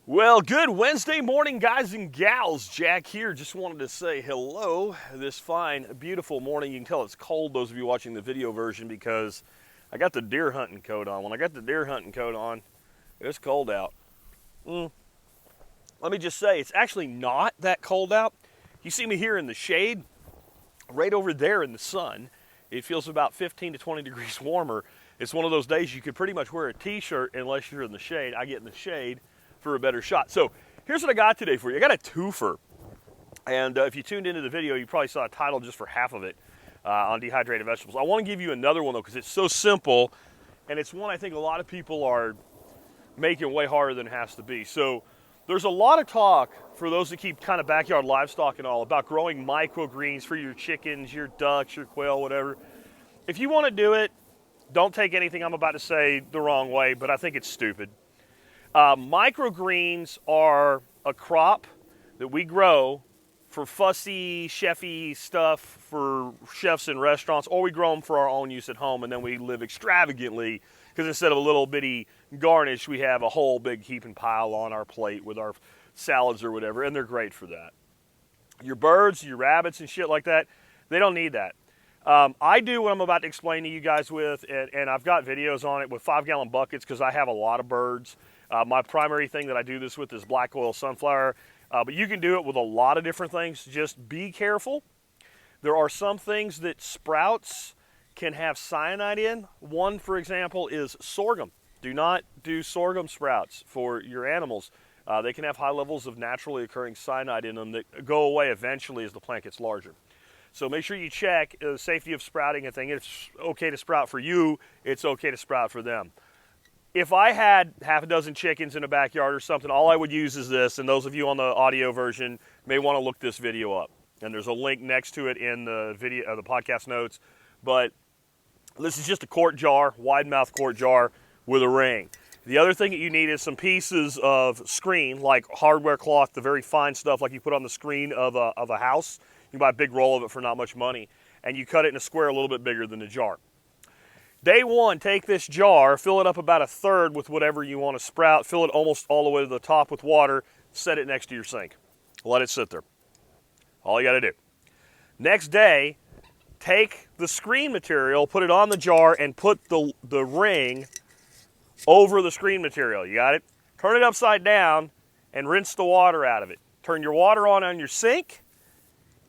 Well, good Wednesday morning, guys and gals. Jack here. Just wanted to say hello this fine, beautiful morning. You can tell it's cold, those of you watching the video version, because I got the deer hunting coat on. When I got the deer hunting coat on, it's cold out. Let me just say, it's actually not that cold out. You see me here in the shade, right over there in the sun. It feels about 15 to 20 degrees warmer. It's one of those days you could pretty much wear a t-shirt unless you're in the shade. I get in the shade for a better shot. So here's what I got today for you. I got a twofer. And if you tuned into the video, you probably saw a title just for half of it on dehydrated vegetables. I want to give you another one though, because it's so simple, and it's one I think a lot of people are making way harder than it has to be. So there's a lot of talk for those that keep kind of backyard livestock and all about growing microgreens for your chickens, your ducks, your quail, whatever. If you want to do it, don't take anything I'm about to say the wrong way, but I think it's stupid. Microgreens are a crop that we grow for fussy, chefy stuff for chefs in restaurants, or we grow them for our own use at home, and then we live extravagantly because instead of a little bitty garnish, we have a whole big heaping pile on our plate with our salads or whatever, and they're great for that. Your birds, your rabbits and shit like that, they don't need that. I do what I'm about to explain to you guys with, and I've got videos on it with 5-gallon buckets because I have a lot of birds. My primary thing that I do this with is black oil sunflower, but you can do it with a lot of different things. Just be careful. There are some things that sprouts can have cyanide in. One, for example, is sorghum. Do not do sorghum sprouts for your animals. They can have high levels of naturally occurring cyanide in them that go away eventually as the plant gets larger. So make sure you check the safety of sprouting and thing. It's okay to sprout for you. It's okay to sprout for them. If I had half a dozen chickens in a backyard or something, all I would use is this, and those of you on the audio version may want to look this video up. And there's a link next to it in the video, the podcast notes. But this is just a quart jar, wide mouth quart jar with a ring. The other thing that you need is some pieces of screen, like hardware cloth, the very fine stuff like you put on the screen of a house. You can buy a big roll of it for not much money, and you cut it in a square a little bit bigger than the jar. Day one, take this jar, fill it up about a third with whatever you want to sprout, fill it almost all the way to the top with water, set it next to your sink. Let it sit there. All you got to do. Next day, take the screen material, put it on the jar, and put the ring over the screen material. You got it? Turn it upside down and rinse the water out of it. Turn your water on your sink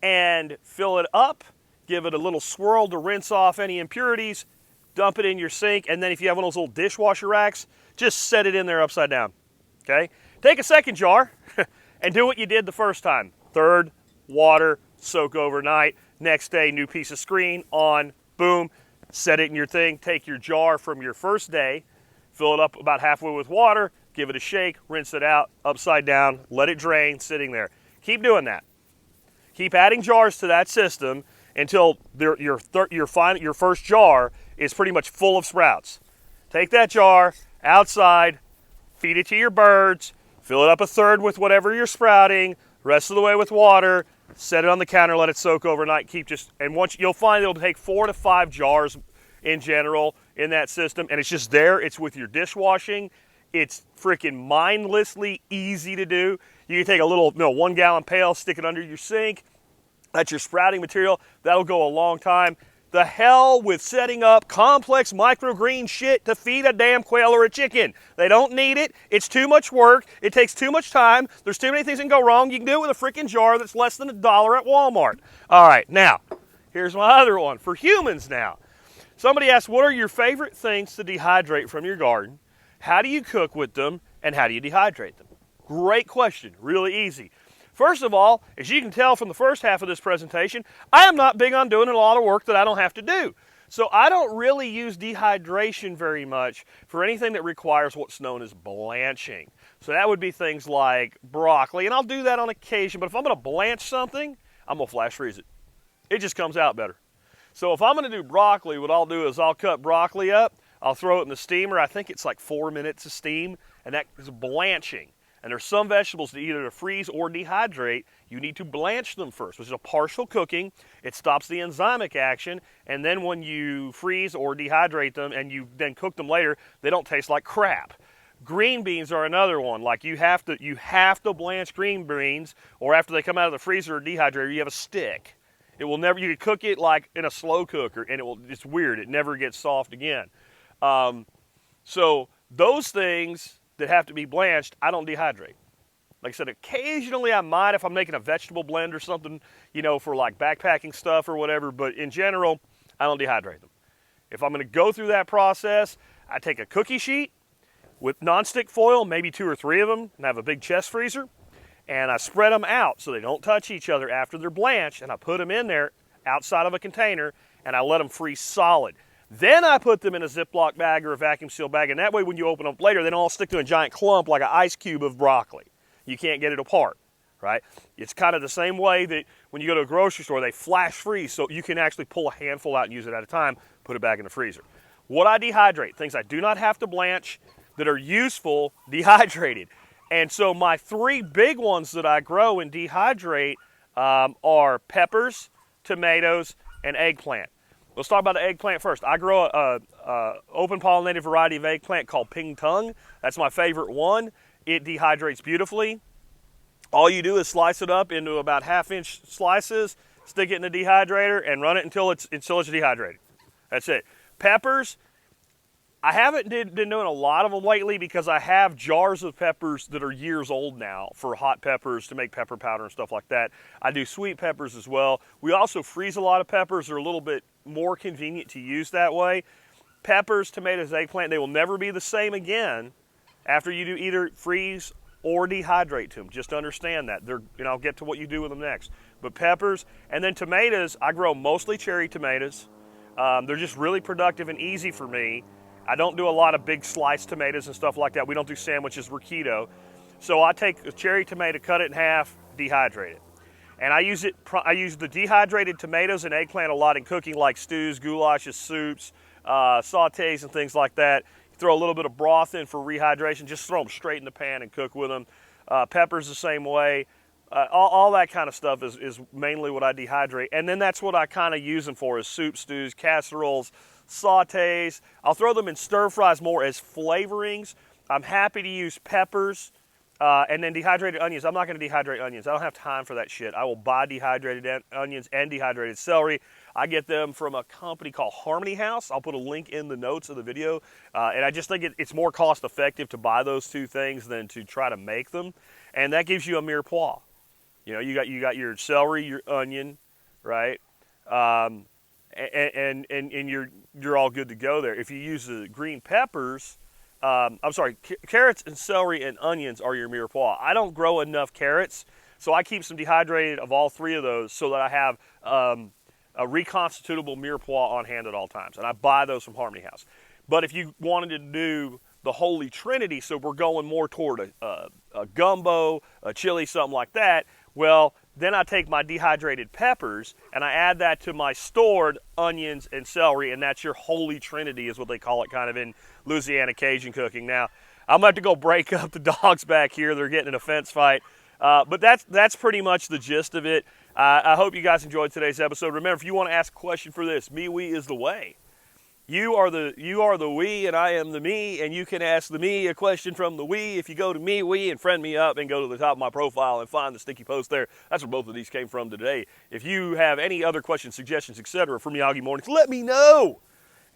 and fill it up. Give it a little swirl to rinse off any impurities. Dump it in your sink, and then if you have one of those little dishwasher racks, just set it in there upside down, okay? Take a second jar and do what you did the first time. Third, water, soak overnight. Next day, new piece of screen, on, boom, set it in your thing. Take your jar from your first day, fill it up about halfway with water, give it a shake, rinse it out, upside down, let it drain, sitting there. Keep doing that. Keep adding jars to that system until your first jar is pretty much full of sprouts. Take that jar outside, feed it to your birds, fill it up a third with whatever you're sprouting, rest of the way with water, set it on the counter, let it soak overnight. You'll find it'll take 4 to 5 jars in general in that system, and it's just there. It's with your dishwashing. It's freaking mindlessly easy to do. You can take a little 1-gallon pail, stick it under your sink. That's your sprouting material. That'll go a long time. The hell with setting up complex microgreen shit to feed a damn quail or a chicken. They don't need it. It's too much work. It takes too much time. There's too many things that can go wrong. You can do it with a freaking jar that's less than $1 at Walmart. All right, now, here's my other one for humans now. Somebody asked, what are your favorite things to dehydrate from your garden? How do you cook with them? And how do you dehydrate them? Great question. Really easy. First of all, as you can tell from the first half of this presentation, I am not big on doing a lot of work that I don't have to do. So I don't really use dehydration very much for anything that requires what's known as blanching. So that would be things like broccoli, and I'll do that on occasion, but if I'm going to blanch something, I'm going to flash freeze it. It just comes out better. So if I'm going to do broccoli, what I'll do is I'll cut broccoli up, I'll throw it in the steamer. I think it's like 4 minutes of steam, and that is blanching. And there's some vegetables that either freeze or dehydrate. You need to blanch them first, which is a partial cooking. It stops the enzymic action, and then when you freeze or dehydrate them and you then cook them later, they don't taste like crap. Green beans are another one. Like you have to blanch green beans, or after they come out of the freezer or dehydrator, you have a stick. It will never. You can cook it like in a slow cooker, and it's weird. It never gets soft again. So those things that have to be blanched, I don't dehydrate. Like I said, occasionally I might if I'm making a vegetable blend or something, for like backpacking stuff or whatever. But in general, I don't dehydrate them. If I'm going to go through that process, I take a cookie sheet with nonstick foil, maybe 2 or 3 of them, and have a big chest freezer, and I spread them out so they don't touch each other after they're blanched, and I put them in there outside of a container, and I let them freeze solid. Then I put them in a Ziploc bag or a vacuum seal bag, and that way when you open them up later, they don't all stick to a giant clump like an ice cube of broccoli. You can't get it apart, right? It's kind of the same way that when you go to a grocery store, they flash freeze, so you can actually pull a handful out and use it at a time, put it back in the freezer. What I dehydrate, things I do not have to blanch, that are useful, dehydrated. And so my 3 big ones that I grow and dehydrate are peppers, tomatoes, and eggplant. Let's talk about the eggplant first. I grow a open pollinated variety of eggplant called Ping Tung. That's my favorite one. It dehydrates beautifully. All you do is slice it up into about 1/2-inch slices, stick it in the dehydrator, and run it until it's dehydrated. That's it. Peppers, I haven't been doing a lot of them lately because I have jars of peppers that are years old now for hot peppers to make pepper powder and stuff like that. I do sweet peppers as well. We also freeze a lot of peppers. They're a little bit more convenient to use that way. Peppers, tomatoes, eggplant, they will never be the same again after you do either freeze or dehydrate to them. Just understand that. I'll get to what you do with them next. But peppers, and then tomatoes, I grow mostly cherry tomatoes. They're just really productive and easy for me. I don't do a lot of big sliced tomatoes and stuff like that. We don't do sandwiches, we're keto. So I take a cherry tomato, cut it in half, dehydrate it. And I use the dehydrated tomatoes and eggplant a lot in cooking, like stews, goulashes, soups, sautés, and things like that. You throw a little bit of broth in for rehydration, just throw them straight in the pan and cook with them. Peppers the same way. All that kind of stuff is mainly what I dehydrate. And then that's what I kind of use them for, is soup, stews, casseroles, sautés. I'll throw them in stir fries more as flavorings. I'm happy to use peppers and then dehydrated onions. I'm not going to dehydrate onions. I don't have time for that shit. I will buy dehydrated onions and dehydrated celery. I get them from a company called Harmony House. I'll put a link in the notes of the video. And I just think it's more cost effective to buy those 2 things than to try to make them. And that gives you a mirepoix. You got your celery, your onion, right? And you're all good to go there. If you use the green peppers, carrots and celery and onions are your mirepoix. I don't grow enough carrots, so I keep some dehydrated of all 3 of those so that I have a reconstitutable mirepoix on hand at all times. And I buy those from Harmony House. But if you wanted to do the Holy Trinity, so we're going more toward a gumbo, a chili, something like that, well, then I take my dehydrated peppers and I add that to my stored onions and celery, and that's your Holy Trinity is what they call it kind of in Louisiana Cajun cooking. Now, I'm going to have to go break up the dogs back here. They're getting in a fence fight. But that's pretty much the gist of it. I hope you guys enjoyed today's episode. Remember, if you want to ask a question for this, me, we is the way. You are the we, and I am the me, and you can ask the me a question from the we. If you go to me, we, and friend me up and go to the top of my profile and find the sticky post there, that's where both of these came from today. If you have any other questions, suggestions, etc. for Miyagi Mornings, let me know.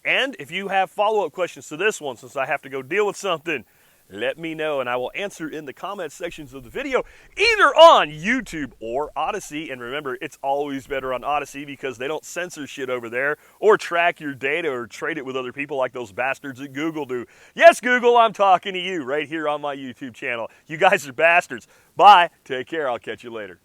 And if you have follow-up questions to this one, since I have to go deal with something, let me know, and I will answer in the comment sections of the video, either on YouTube or Odyssey. And remember, it's always better on Odyssey because they don't censor shit over there or track your data or trade it with other people like those bastards at Google do. Yes, Google, I'm talking to you right here on my YouTube channel. You guys are bastards. Bye. Take care. I'll catch you later.